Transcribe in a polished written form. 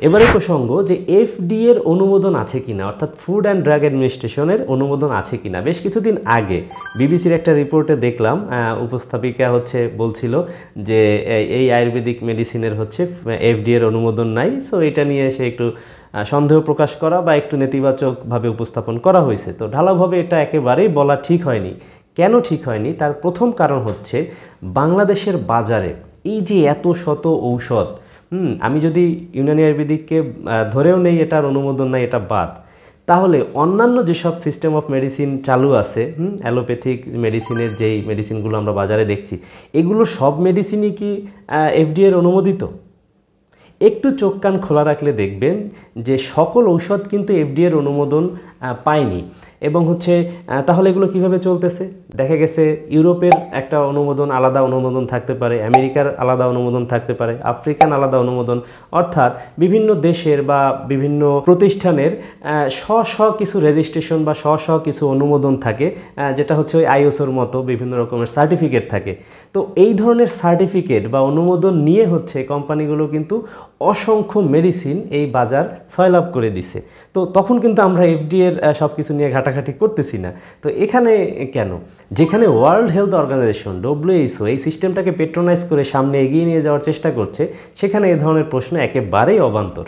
এবারে প্রসঙ্গ যে এফডিএ এর অনুমোদন আছে কিনা, অর্থাৎ ফুড অ্যান্ড ড্রাগ অ্যাডমিনিস্ট্রেশনের অনুমোদন আছে কিনা। বেশ কিছুদিন আগে বিবিসির একটা রিপোর্টে দেখলাম উপস্থাপিকা বলছিল যে এই আয়ুর্বেদিক মেডিসিনের এফডিএ এর অনুমোদন নাই। সো এটা নিয়ে সে একটু সন্দেহ প্রকাশ করা বা একটু নেতিবাচকভাবে উপস্থাপন করা হয়েছে। তো ঢালাওভাবে এটা একেবারেই বলা ঠিক হয়নি। কেন ঠিক হয়নি তার প্রথম কারণ হচ্ছে বাংলাদেশের বাজারে এই যে এত শত ঔষধ, আমি যদি ইউনানি আয়ুর্বেদিককে ধরেও নেই এটার অনুমোদন নাই, এটা বাদ, তাহলে অন্যান্য যেসব সিস্টেম অফ মেডিসিন চালু আছে, অ্যালোপ্যাথিক মেডিসিনের যেই মেডিসিনগুলো আমরা বাজারে দেখছি, এগুলো সব মেডিসিনই কি এফডিএ এর অনুমোদিত? একটু চোখ কান খোলা রাখলে দেখবেন যে সকল ঔষধ কিন্তু এফডিএ এর অনুমোদন পায়নি। এবং তাহলে এগুলো কিভাবে চলতেছে? দেখা গেছে ইউরোপের একটা অনুমোদন, আলাদা অনুমোদন থাকতে পারে, আমেরিকার আলাদা অনুমোদন থাকতে পারে, আফ্রিকান আলাদা অনুমোদন, অর্থাৎ বিভিন্ন দেশের বা বিভিন্ন প্রতিষ্ঠানের স্ব কিছু রেজিস্ট্রেশন বা স্ব কিছু অনুমোদন থাকে, যেটা ওই আইএসওর মতো বিভিন্ন রকমের সার্টিফিকেট থাকে। তো এই ধরনের সার্টিফিকেট বা অনুমোদন নিয়ে কোম্পানিগুলো কিন্তু অসংখ্য মেডিসিন এই বাজার সয়লাভ করে দিছে। তো তখন কিন্তু আমরা এফডিএ এর সব কিছু নিয়ে ঘাটাঘাটি করতেছি না। তো এখানে কেন? যেখানে ওয়ার্ল্ড হেলথ অর্গানাইজেশন WHO এই সিস্টেমটাকে পেট্রোনাইজ করে সামনে এগিয়ে নিয়ে যাওয়ার চেষ্টা করছে, সেখানে এ ধরনের প্রশ্ন একেবারেই অবান্তর।